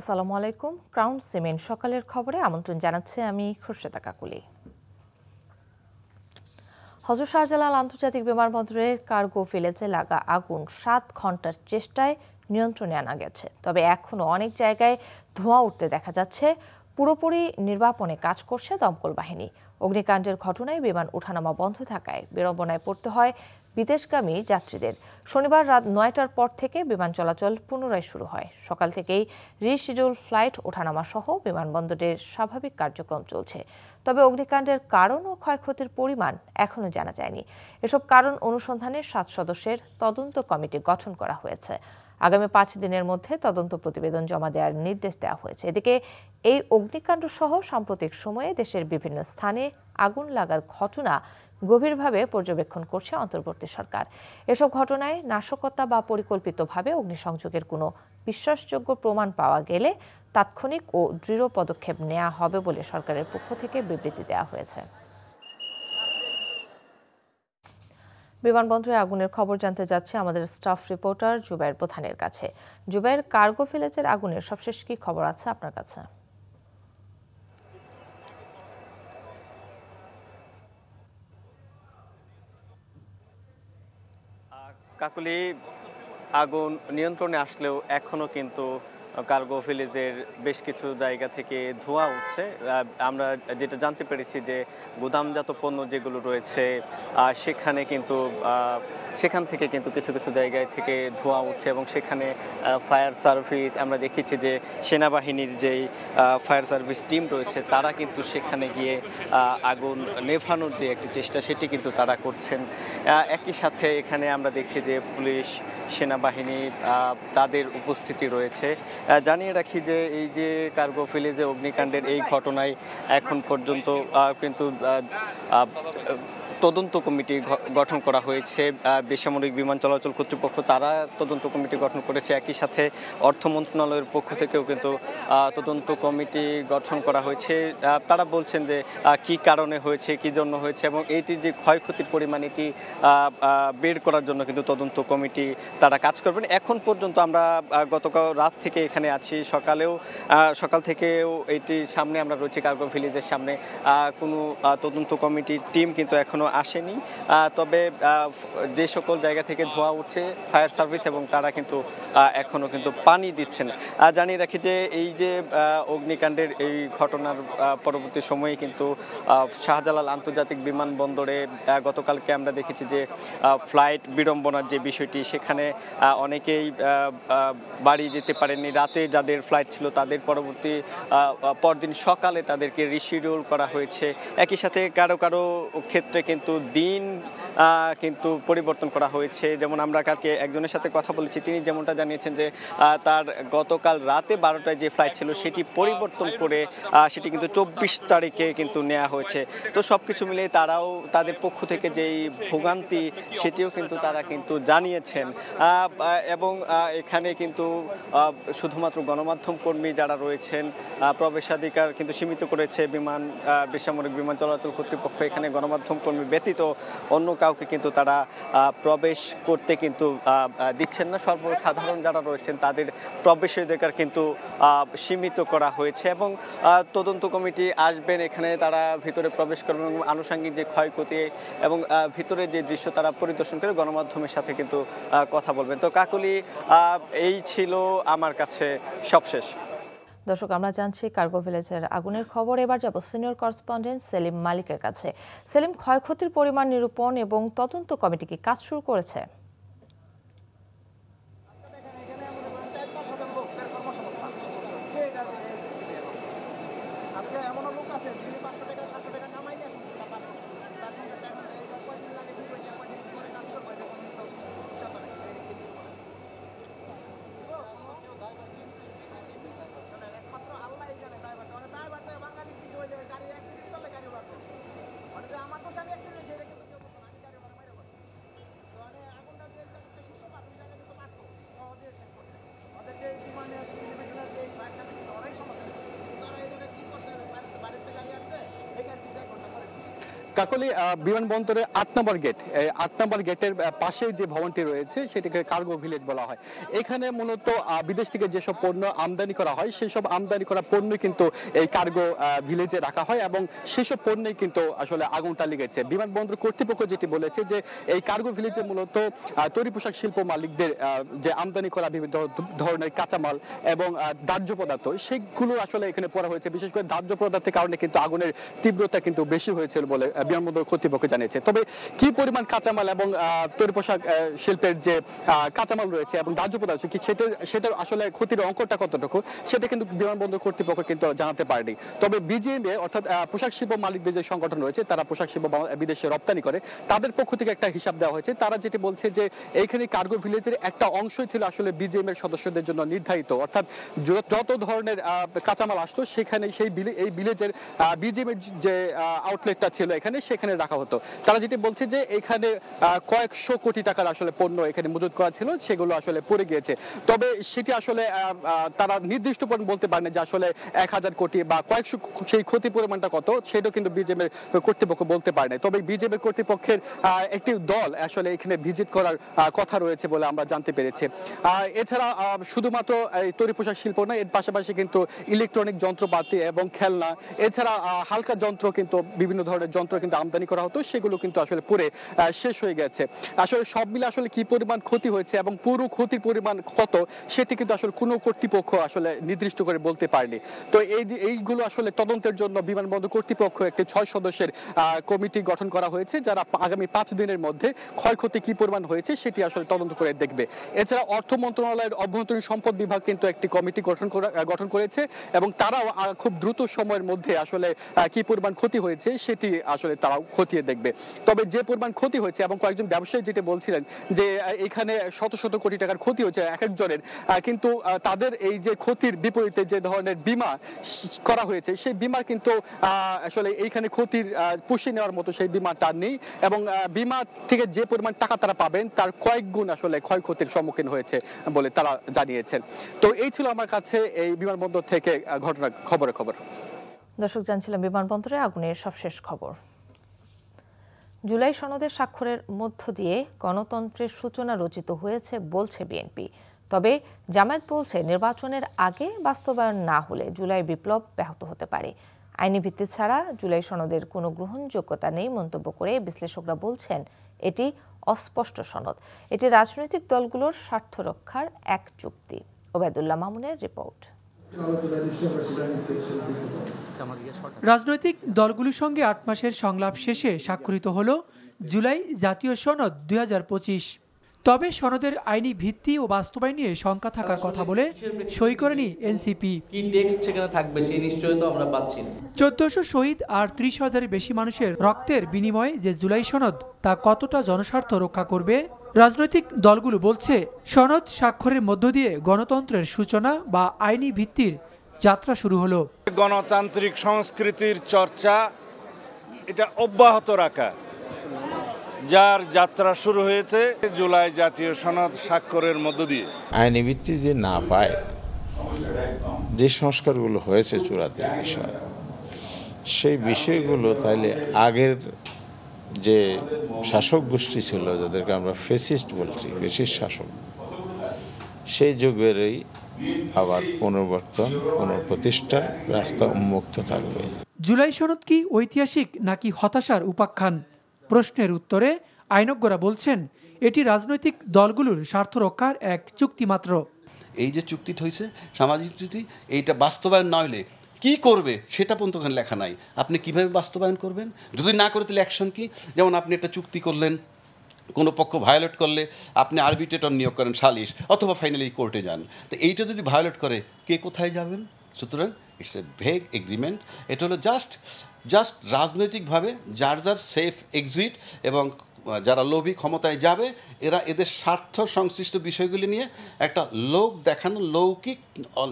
আসসালামু আলাইকুম। Crown cement সকালের খবরে আমন্ত্রণ জানাচ্ছি আমি খুরশেদা কাকুলি। হযরত শাহজালাল আন্তর্জাতিক বিমানবন্দরের কার্গো ভিলেজে লাগা আগুন ৭ ঘন্টার চেষ্টায় নিয়ন্ত্রণে আনা গেছে, তবে এখনও অনেক জায়গায় ধোঁয়া উঠতে দেখা যাচ্ছে। পুরোপুরি নির্বাপনে কাজ করছে দমকল বাহিনী। অগ্নিকাণ্ডের ঘটনায় বিমান ওঠানামা বন্ধ থাকায় বিড়ম্বনায় পড়তে হয় বিদেশগামী যাত্রীদের। শনিবার রাত ৯টার পর থেকে বিমান চলাচল পুনরায় শুরু হয়। সকাল থেকেই রিশিডিউল ফ্লাইট ওঠানামা সহ বিমানবন্দরের স্বাভাবিক কার্যক্রম চলছে। তবে অগ্নিকাণ্ডের কারণ ও ক্ষয়ক্ষতির পরিমাণ এখনও জানা যায়নি। এসব কারণ অনুসন্ধানে ৭ সদস্যের তদন্ত কমিটি গঠন করা হয়েছে। আগামী ৫ দিনের মধ্যে তদন্ত প্রতিবেদন জমা দেওয়ার নির্দেশ দেওয়া হয়েছে। এদিকে এই অগ্নিকাণ্ড সহ সাম্প্রতিক সময়ে দেশের বিভিন্ন স্থানে আগুন লাগার ঘটনা গভীরভাবে পর্যবেক্ষণ করছে অন্তর্বর্তী সরকার। এসব ঘটনায় নাশকতা বা পরিকল্পিতভাবে অগ্নিসংযোগের কোনো বিশ্বাসযোগ্য প্রমাণ পাওয়া গেলে তাৎক্ষণিক ও দৃঢ় পদক্ষেপ নেওয়া হবে বলে সরকারের পক্ষ থেকে বিবৃতি দেওয়া হয়েছে। বিমানবন্দরে আগুনের খবর জানতে যাচ্ছে আমাদের স্টাফ রিপোর্টার জুবাইর প্রধানের কাছে। জুবাইর, কার্গো ভিলেজের আগুনের সবশেষ কি খবর আছে আপনার কাছে? কাকলি, আগুন নিয়ন্ত্রণে আসলেও এখনো কিন্তু কার্গো ভিলেজের বেশ কিছু জায়গা থেকে ধোঁয়া উঠছে। আমরা যেটা জানতে পেরেছি যে গুদামজাত পণ্য যেগুলো রয়েছে সেখান থেকে কিন্তু কিছু কিছু জায়গায় থেকে ধোঁয়া উঠছে এবং সেখানে ফায়ার সার্ভিস, আমরা দেখেছি যে সেনাবাহিনীর যেই ফায়ার সার্ভিস টিম রয়েছে তারা কিন্তু সেখানে গিয়ে আগুন নেভানোর যে একটি চেষ্টা সেটি কিন্তু তারা করছেন। একই সাথে এখানে আমরা দেখছি যে পুলিশ, সেনাবাহিনী তাদের উপস্থিতি রয়েছে। জানিয়ে রাখি যে এই যে কার্গো ভিলেজে অগ্নিকাণ্ডের এই ঘটনায় এখন পর্যন্ত কিন্তু তদন্ত কমিটি গঠন করা হয়েছে। বেসামরিক বিমান চলাচল কর্তৃপক্ষ তারা তদন্ত কমিটি গঠন করেছে। একই সাথে অর্থ মন্ত্রণালয়ের পক্ষ থেকেও কিন্তু তদন্ত কমিটি গঠন করা হয়েছে। তারা বলছেন যে কি কারণে হয়েছে, কি জন্য হয়েছে এবং এইটির যে ক্ষয়ক্ষতির পরিমাণ এটি বের করার জন্য কিন্তু তদন্ত কমিটি তারা কাজ করবেন। এখন পর্যন্ত আমরা গতকাল রাত থেকে এখানে আছি, সকাল থেকেও এইটির সামনে আমরা রয়েছি, কার্গো ভিলেজের সামনে। কোনো তদন্ত কমিটির টিম কিন্তু এখনো আসেনি। তবে যে সকল জায়গা থেকে ধোঁয়া উঠছে ফায়ার সার্ভিস এবং তারা কিন্তু এখনো কিন্তু পানি দিচ্ছেন। জানিয়ে রাখি যে এই যে অগ্নিকাণ্ডের এই ঘটনার পরবর্তী সময়ে কিন্তু শাহজালাল আন্তর্জাতিক বিমানবন্দরে গতকালকে আমরা দেখেছি যে ফ্লাইট বিড়ম্বনার যে বিষয়টি, সেখানে অনেকেই বাড়ি যেতে পারেননি। রাতে যাদের ফ্লাইট ছিল তাদের পরদিন সকালে তাদেরকে রিশিডিউল করা হয়েছে। একই সাথে কারো কারো ক্ষেত্রে কিন্তু দিন কিন্তু পরিবর্তন করা হয়েছে। যেমন আমরা কালকে একজনের সাথে কথা বলেছি, তিনি যেমনটা জানিয়েছেন যে তার গতকাল রাতে 12টায় যে ফ্লাইট ছিল সেটি পরিবর্তন করে সেটি কিন্তু 24 তারিখে কিন্তু নেওয়া হয়েছে। তো সবকিছু মিলে তারাও তাদের পক্ষ থেকে যেই ভোগান্তি সেটিও কিন্তু তারা কিন্তু জানিয়েছেন। এবং এখানে কিন্তু শুধুমাত্র গণমাধ্যম কর্মী যারা রয়েছেন প্রবেশাধিকার কিন্তু সীমিত করেছে বেসামরিক বিমান চলাচল কর্তৃপক্ষ। এখানে গণমাধ্যম কর্মী ব্যতীত অন্য কাউকে কিন্তু তারা প্রবেশ করতে কিন্তু দিচ্ছেন না। সর্বসাধারণ যারা রয়েছেন তাদের প্রবেশাধিকার কিন্তু সীমিত করা হয়েছে এবং তদন্ত কমিটি আসবেন, এখানে তারা ভিতরে প্রবেশ করবেন এবং আনুষঙ্গিক যে ক্ষয়ক্ষতি এবং ভিতরে যে দৃশ্য তারা পরিদর্শন করে গণমাধ্যমের সাথে কিন্তু কথা বলবেন। তো কাকুলি, এই ছিল আমার কাছে সবশেষ। দর্শক, আমরা জানছি কার্গো ভিলেজের আগুনের খবর। এবার যাব সিনিয়র করেসপন্ডেন্ট সেলিম মালিকের কাছে। সেলিম, ক্ষয়ক্ষতির পরিমাণ নিরূপণ এবং তদন্ত কমিটি কি কাজ শুরু করেছে? কাকলী বিমানবন্দরের ৮ নম্বর গেট, ৮ নম্বর গেটের পাশে যে ভবনটি রয়েছে সেটাকে কার্গো ভিলেজ বলা হয়। এখানে মূলত বিদেশ থেকে যেসব পণ্য আমদানি করা হয় সেই সব আমদানি করা পণ্য কিন্তু এই কার্গো ভিলেজে রাখা হয় এবং সেসব পণ্যেই কিন্তু আসলে আগুনটা লেগেছে। বিমানবন্দর কর্তৃপক্ষ যেটি বলেছে যে এই কার্গো ভিলেজে মূলত তৈরি পোশাক শিল্প মালিকদের যে আমদানি করা বিভিন্ন ধরনের কাঁচামাল এবং দাহ্য পদার্থ সেগুলো আসলে এখানে পড়া হয়েছে। বিশেষ করে দাহ্য পদার্থের কারণে কিন্তু আগুনের তীব্রতা কিন্তু বেশি হয়েছিল বলে বিমানবন্দর কর্তৃপক্ষ জানিয়েছে। তবে কি পরিমাণ কাঁচামাল এবং তৈরি পোশাক শিল্পের যে কাঁচামাল রয়েছে এবং দাহ্য পদার্থ কি সেটার আসলে ক্ষতির অঙ্কটা কতটুকু সেটা কিন্তু বিমানবন্দর কর্তৃপক্ষ কিন্তু জানাতে পারেনি। তবে বিজিএমএ অর্থাৎ পোশাক শিল্প মালিকদের যে সংগঠন রয়েছে তারা পোশাক শিল্প বিদেশে রপ্তানি করে তাদের পক্ষ থেকে একটা হিসাব দেওয়া হয়েছে। তারা যেটি বলছে যে এইখানে কার্গো ভিলেজের একটা অংশই ছিল আসলে বিজিএম এর সদস্যদের জন্য নির্ধারিত, অর্থাৎ যত ধরনের কাঁচামাল আসতো সেখানে এই ভিলেজের বিজিএম এর যে আউটলেটটা ছিল এখানে সেখানে রাখা হতো। তারা যেটি বলছে যে এখানে কয়েকশো কোটি টাকার আসলে পণ্য এখানে মজুত করা ছিল সেগুলো আসলে পড়ে গিয়েছে। তবে সেটি আসলে তারা নির্দিষ্ট বলতে পারে না যে আসলে 1000 কোটি বা কয়েকশো সেই ক্ষতি পরিমাণটা কত সেটাও কিন্তু বিজিএম এর কর্তৃপক্ষ বলতে পারে না। তবে বিজিএম এর কর্তৃপক্ষের একটি দল আসলে এখানে ভিজিট করার কথা রয়েছে বলে আমরা জানতে পেরেছি। এছাড়া শুধুমাত্র এই তৈরি পোশাক শিল্প নয়, এর পাশাপাশি কিন্তু ইলেকট্রনিক যন্ত্রপাতি এবং খেলনা এছাড়া হালকা যন্ত্র কিন্তু বিভিন্ন ধরনের যন্ত্র কিন্তু আমদানি করা হতো সেগুলো কিন্তু আসলে পুরে শেষ হয়ে গেছে। আসলে সব মিলে আসলে কি পরিমাণ ক্ষতি হয়েছে এবং পুরো ক্ষতির পরিমাণ কত সেটি কিন্তু আসলে কোনো কর্তৃপক্ষ আসলে নির্দিষ্ট করে বলতে পারেনি। তো এইগুলো আসলে তদন্তের জন্য বিমানবন্দর কর্তৃপক্ষ একটি 6 সদস্যের কমিটি গঠন করা হয়েছে যারা আগামী 5 দিনের মধ্যে ক্ষয়ক্ষতি কি পরিমাণ হয়েছে সেটি আসলে তদন্ত করে দেখবে। এছাড়া অর্থ মন্ত্রণালয়ের অভ্যন্তরীণ সম্পদ বিভাগ কিন্তু একটি কমিটি গঠন করেছে এবং তারাও খুব দ্রুত সময়ের মধ্যে আসলে কি পরিমাণ ক্ষতি হয়েছে সেটি আসলে তারাও খতিয়ে দেখবে। তবে যে পরিমাণ ক্ষতি হয়েছে এবং কয়েকজন ব্যবসায়ী যেটা বলছিলেন যে এখানে শত শত কোটি টাকার ক্ষতি হয়েছে এক একজনের, কিন্তু তাদের এই যে ক্ষতির বিপরীতে যে ধরনের বীমা করা হয়েছে সেই বীমার কিন্তু আসলে এইখানে ক্ষতির পুষিয়ে নেওয়ার মতো সেই বীমাটা নেই এবং বীমা থেকে যে পরিমাণ টাকা তারা পাবেন তার কয়েক গুণ আসলে ক্ষয়ক্ষতির সম্মুখীন হয়েছে বলে তারা জানিয়েছেন। তো এই ছিল আমার কাছে এই বিমানবন্দর থেকে খবর। দর্শক জানছিলাম বিমানবন্দরে আগুনের সবশেষ খবর। জুলাই সনদের স্বাক্ষরের মধ্য দিয়ে গণতন্ত্রের সূচনা রচিত হয়েছে বলছে বিএনপি। তবে জামায়াত বলছে নির্বাচনের আগে বাস্তবায়ন না হলে জুলাই বিপ্লব ব্যাহত হতে পারে। আইনি ভিত্তি ছাড়া জুলাই সনদের কোনো গ্রহণযোগ্যতা নেই মন্তব্য করে বিশ্লেষকরা বলছেন এটি অস্পষ্ট সনদ, এটি রাজনৈতিক দলগুলোর স্বার্থ রক্ষার এক চুক্তি। ওবায়দুল্লাহ মামুনের রিপোর্ট। রাজনৈতিক দলগুলোর সঙ্গে 8 মাসের সংলাপ শেষে স্বাক্ষরিত হলো জুলাই জাতীয় সনদ 2025। তবে সনদের আইনি ভিত্তি ও বাস্তবায়ন নিয়ে শঙ্কা থাকার কথা বলে সই করেনি এনসিপি। কি টেক্সট সেখানে থাকবে সেই নিশ্চয়তা আমরা পাচ্ছি না। 1400 শহীদ আর 30,000-এর বেশি মানুষের রক্তের বিনিময়ে যে জুলাই সনদ তা কতটা জনস্বার্থ রক্ষা করবে? রাজনৈতিক দলগুলো বলছে সনদ স্বাক্ষরের মধ্য দিয়ে গণতন্ত্রের সূচনা বা আইনি ভিত্তির যাত্রা শুরু হলো। গণতান্ত্রিক সংস্কৃতির চর্চা এটা অব্যাহত রাখা, যার যাত্রা শুরু হয়েছে জুলাই জাতীয় সনদ স্বাক্ষরের মধ্য দিয়ে। আইনি ভিত্তি যে না পায়, যে সংস্কারগুলো হয়েছে চূড়াতে বিষয়, সেই বিষয়গুলো তাইলে আগের যে শাসক গোষ্ঠী ছিল যাদেরকে আমরা ফেসিস্ট বলছি, ফেসিস্ট শাসক, সেই যুগেরই আবার পুনর্বর্তন পুনঃপ্রতিষ্ঠার রাস্তা উন্মুক্ত থাকবে। জুলাই সনদ কি ঐতিহাসিক নাকি হতাশার উপাখ্যান? প্রশ্নের উত্তরে আইনজ্ঞরা বলছেন এটি রাজনৈতিক দলগুলোর স্বার্থ রক্ষার এক চুক্তি মাত্র। এই যে চুক্তিটা হয়েছে সামাজিক চুক্তি, এইটা বাস্তবায়ন না হলে কি করবে সেটা পর্যন্ত ওখানে লেখা নাই। আপনি কিভাবে বাস্তবায়ন করবেন? যদি না করে তাহলে অ্যাকশন কি? যেমন আপনি একটা চুক্তি করলেন, কোনো পক্ষ ভায়োলেট করলে আপনি আরবিট্রেটর নিয়োগ করেন, সালিশ, অথবা ফাইনালি কোর্টে যান। তো এইটা যদি ভায়োলেট করে কে কোথায় যাবেন? সুতরাং ইটস এ ভেগ এগ্রিমেন্ট। এটা হলো জাস্ট রাজনৈতিকভাবে যার সেফ এক্সিট, এবং যারা লোভী ক্ষমতায় যাবে এরা এদের স্বার্থ সংশ্লিষ্ট বিষয়গুলি নিয়ে একটা লোক দেখানো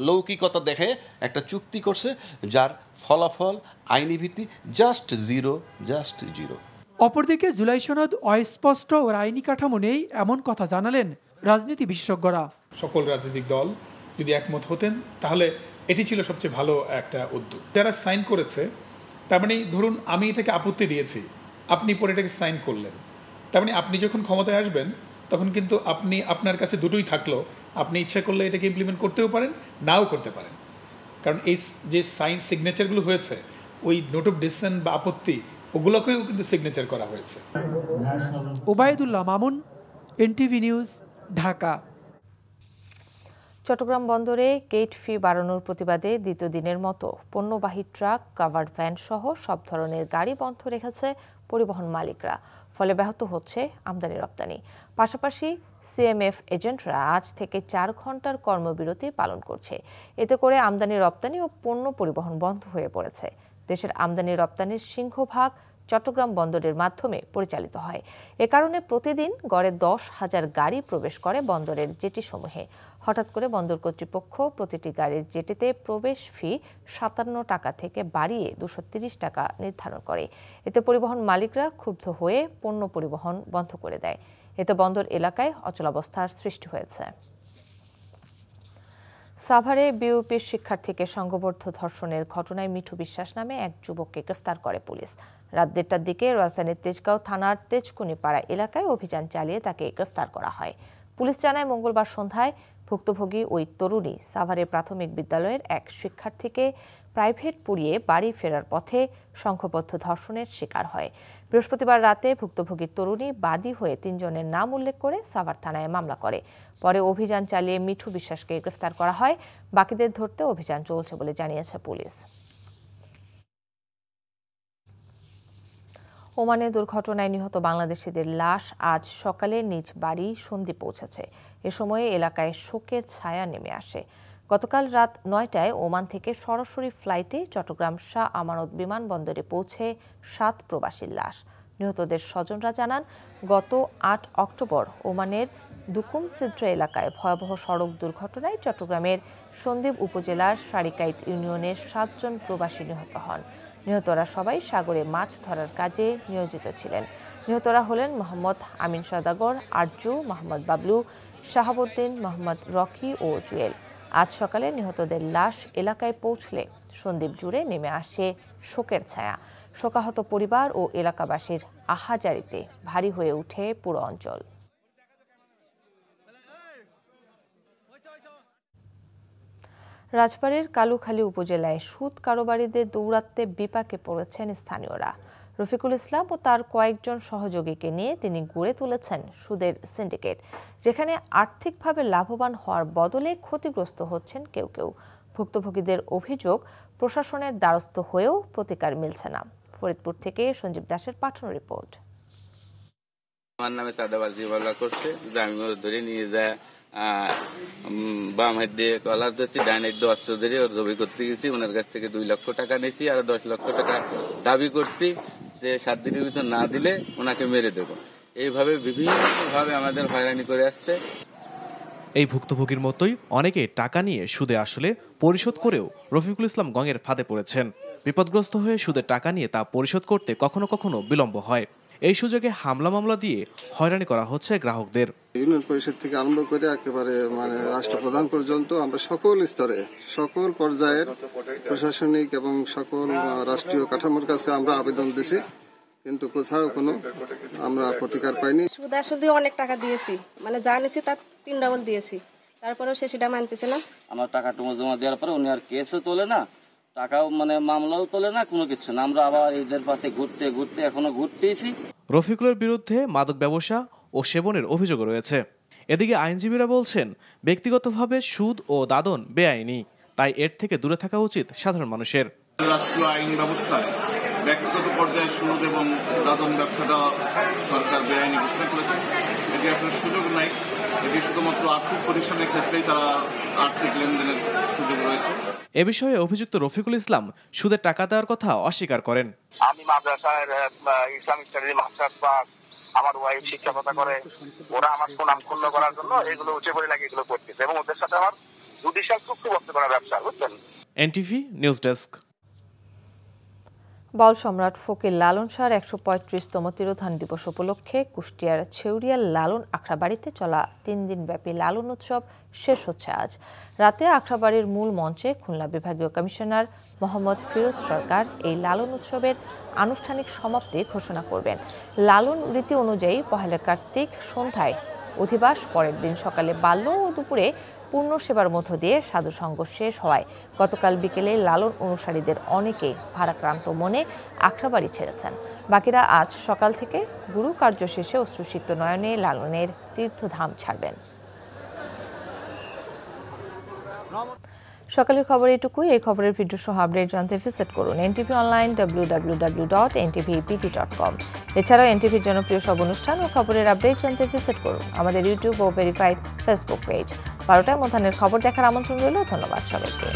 লৌকিকতা দেখে একটা চুক্তি করছে, যার ফলাফল আইনি ভিত্তি জাস্ট জিরো। অপরদিকে জুলাই সনদ অস্পষ্ট ও আইনি কাঠামো নেই এমন কথা জানালেন রাজনীতি বিশেষজ্ঞরা। সকল রাজনৈতিক দল যদি একমত হতেন তাহলে এটি ছিল সবচেয়ে ভালো একটা উদ্যোগ। যারা সাইন করেছে, তার মানে ধরুন আমি এটাকে আপত্তি দিয়েছি, আপনি পরে এটাকে সাইন করলেন। তার মানে আপনি যখন ক্ষমতায় আসবেন তখন কিন্তু আপনি আপনার কাছে দুটোই থাকলো, আপনি ইচ্ছা করলে এটাকে ইমপ্লিমেন্ট করতেও পারেন, নাও করতে পারেন। কারণ এই যে সাইন সিগনেচারগুলো হয়েছে ওই নোট অফ ডিসেন্ট বা আপত্তি ওগুলোকেও কিন্তু সিগনেচার করা হয়েছে। Obaidullah Mamun, NTV news, Dhaka. চট্টগ্রাম বন্দরে গেট ফি বাড়ানোর প্রতিবাদে দ্বিতীয় দিনের মতো পণ্যবাহী ট্রাক, কাভার্ড ভ্যান সহ সব ধরনের গাড়ি বন্ধ রেখেছে পরিবহন মালিকরা। ফলে ব্যাহত হচ্ছে আমদানি রপ্তানি। পাশাপাশি সিএমএফ এজেন্টরা আজ থেকে 4 ঘন্টার কর্মবিরতি পালন করছে। এতে করে আমদানি রপ্তানি ও পণ্য পরিবহন বন্ধ হয়ে পড়েছে। দেশের আমদানি রপ্তানির সিংহভাগ চট্টগ্রাম বন্দরের মাধ্যমে পরিচালিত হয়। এ কারণে প্রতিদিন গড়ে 10,000 গাড়ি প্রবেশ করে বন্দরের জেটিসমূহে। হঠাৎ করে বন্দর কর্তৃপক্ষ প্রতিটি গাড়ির জেটিতে প্রবেশ ফি 57 টাকা থেকে বাড়িয়ে 230 টাকা নির্ধারণ করে। এতে পরিবহন মালিকরা ক্ষুব্ধ হয়ে পণ্য পরিবহন বন্ধ করে দেয়। এতে বন্দর এলাকায় অচলাবস্থার সৃষ্টি হয়েছে। সাভারে বিউপির শিক্ষার্থীকে সংঘবদ্ধ ধর্ষণের ঘটনায় মিঠু বিশ্বাস নামে এক যুবককে গ্রেফতার করে পুলিশ। রাত 1টার দিকে রাজধানীর তেজগাঁও থানার তেজকুনিপাড়া এলাকায় অভিযান চালিয়ে তাকে গ্রেফতার করা হয়। পুলিশ জানায়, মঙ্গলবার সন্ধ্যায় ভুক্তভোগী ওই তরুণী সাভারে প্রাথমিক বিদ্যালয়ের এক শিক্ষার্থীকে প্রাইভেট পড়িয়ে বাড়ি ফেরার পথে সংঘবদ্ধ ধর্ষণের শিকার হয়। বৃহস্পতিবার রাতে ভুক্তভোগী তরুণী বাদী হয়ে 3 জনের নাম উল্লেখ করে সাভার থানায় মামলা করে। পরে অভিযান চালিয়ে মিঠু বিশ্বাসকে গ্রেফতার করা হয়। বাকিদের ধরতে অভিযান চলছে বলে জানিয়েছে পুলিশ। ওমানে দুর্ঘটনায় নিহত বাংলাদেশিদের লাশ আজ সকালে নিজ বাড়ি সন্দ্বীপ পৌঁছেছে। এ সময়ে এলাকায় শোকের ছায়া নেমে আসে। গতকাল রাত 9টায় ওমান থেকে সরাসরি ফ্লাইটে চট্টগ্রাম শাহ আমানত বিমানবন্দরে পৌঁছে 7 প্রবাসীর লাশ। নিহতদের স্বজনরা জানান, গত 8 অক্টোবর ওমানের দুকুম সিদ্রা এলাকায় ভয়াবহ সড়ক দুর্ঘটনায় চট্টগ্রামের সন্দ্বীপ উপজেলার সারিকাইত ইউনিয়নের 7 জন প্রবাসী নিহত হন। নিহতরা সবাই সাগরে মাছ ধরার কাজে নিয়োজিত ছিলেন। নিহতরা হলেন মোহাম্মদ আমিন সওদাগর, আরজু, মোহাম্মদ বাবলু, শাহাবুদ্দিন, মোহাম্মদ রকি ও জুয়েল। আজ সকালে নিহতদের লাশ এলাকায় পৌঁছলে সন্দ্বীপ জুড়ে নেমে আসে শোকের ছায়া। শোকাহত পরিবার ও এলাকাবাসীর আহাজারিতে ভারী হয়ে ওঠে পুরো অঞ্চল। রাজবাড়ীর কালুখালী উপজেলায় সুদ কারবারিদের দৌরাত্মে বিপাকে পড়েছেন স্থানীয়রা। রফিকুল ইসলাম ও তার কয়েকজন সহযোগীকে নিয়ে তিনি গড়ে তুলেছেন সুদের সিন্ডিকেট, যেখানে আর্থিকভাবে লাভবান হওয়ার বদলে ক্ষতিগ্রস্ত হচ্ছেন কেউ কেউ। ভুক্তভোগীদের অভিযোগ, প্রশাসনের দ্বারস্থ হয়েও প্রতিকার মিলছে না। ফরিদপুর থেকে সঞ্জীব দাসের পাঠানো রিপোর্ট। আমার নামে চাঁদাবাজি বলা করছে, আমি ধরে নিয়ে যায় বাম হাত দিয়ে কলার ধরছি, ডাইন হাত দিয়ে অস্ত্র ধরে ওর জবি করতে গেছি। ওনার কাছ থেকে 2 লক্ষ টাকা নিয়েছি আর 10 লক্ষ টাকা দাবি করছি যে 7 দিনের ভিতর না দিলে ওনাকে মেরে দেব। এইভাবে বিভিন্নভাবে আমাদের হয়রানি করে আসছে। এই ভুক্তভোগীর মতোই অনেকে টাকা নিয়ে সুদে আসলে পরিশোধ করেও রফিকুল ইসলাম গঙের ফাঁদে পড়েছেন। বিপদগ্রস্ত হয়ে সুদের টাকা নিয়ে তা পরিশোধ করতে কখনো কখনো বিলম্ব হয়। এই সুযোগে হামলা মামলা দিয়ে হয়রানি করা হচ্ছে গ্রাহকদের। ইউনিয়ন পরিষদ থেকে আরম্ভ করে একেবারে রাষ্ট্রপ্রধান পর্যন্ত আমরা সকল স্তরে, সকল পর্যায়ের প্রশাসনিক এবং সকল রাষ্ট্রীয় কাঠামোর কাছে আমরা আবেদন দিছি, কিন্তু কোথাও কোনো আমরা প্রতিকার পাইনি। সুদ আসলে অনেক টাকা দিয়েছি, যা নিয়েছি তার 3 ডাবল দিয়েছি, তারপরেও সে সেটা মানতেছে না। আমার টাকা জমা দেওয়ার পরে উনি আর কেসও তোলে না, টাকাও মামলাও তোলে না, কোনো কিছু না। আমরা আবার এদের পাশে ঘুরতে ঘুরতে এখনো ঘুরতেইছি। রফিকুলের বিরুদ্ধে মাদক ব্যবসা ও সেবনের অভিযোগ রয়েছে। এদিকে আইনজীবীরা বলছেন, ব্যক্তিগতভাবে সুদ ও দাদন বেআইনি, তাই এর থেকে দূরে থাকা উচিত সাধারণ মানুষের। রাষ্ট্রীয় আইন ব্যবস্থায় ব্যক্তিগত পর্যায়ে সুদ এবং দাদন ব্যবসাটা সরকার বেআইনি ঘোষণা করেছে। এটি আসলে সুযোগ নাই, এটি শুধুমাত্র আর্থিক প্রতিষ্ঠানের ক্ষেত্রেই তারা আর্থিক লেনদেনের সুযোগ রয়েছে। এ বিষয়ে অভিযুক্ত রফিকুল ইসলাম সুদের টাকা দেওয়ার কথা অস্বীকার করেন। আমি মাদ্রাসার ইসলামিক স্টাডিজ মাস্টার্স পাস, আমার ওয়াইফ শিক্ষকতা করে, ওরা আমার সুনাম ক্ষুণ্ণ করার জন্য এগুলো উঠে পড়ে লাগে এগুলো করতেছে, এবং ওদের সাথে আমার জুডিশিয়াল চুক্তিবদ্ধ করা ব্যবসা, বুঝছেন। NTV news desk. বাউল সম্রাট ফকির লালন শাহর ১৩৫তম তিরোধান দিবস উপলক্ষে কুষ্টিয়ার ছেউরিয়ার লালন আখড়াবাড়িতে চলা ৩ দিনব্যাপী লালন উৎসব শেষ হচ্ছে আজ রাতে আখড়াবাড়ির মূল মঞ্চে খুলনা বিভাগীয় কমিশনার মোহাম্মদ ফিরোজ সরকার এই লালন উৎসবের আনুষ্ঠানিক সমাপ্তি ঘোষণা করবেন। লালন রীতি অনুযায়ী পহেলা কার্তিক সন্ধ্যায় অধিবাস, পরের দিন সকালে বাল্য ও দুপুরে পূর্ণ সেবার মধ্য দিয়ে সাধুসঙ্গ শেষ হওয়ায় গতকাল বিকেলে লালন অনুসারীদের অনেকেই ভারাক্রান্ত মনে আখড়াবাড়ি ছেড়েছেন। বাকিরা আজ সকাল থেকে গুরু কার্য শেষে অশ্রুসিক্ত নয়নে লালনের তীর্থধাম ছাড়বেন। সকালের খবর এটুকুই। এই খবরের ভিডিও সহ আপডেট জানতে ভিজিট করুন NTV অনলাইন www.ntvpt.com। এছাড়াও NTVর জনপ্রিয় সব অনুষ্ঠান ও খবরের আপডেট জানতে ভিজিট করুন আমাদের ইউটিউব ও ভেরিফাইড ফেসবুক পেজ। 12টায় মধ্যাহ্নের খবর দেখার আমন্ত্রণ রইল। ধন্যবাদ সবাইকে।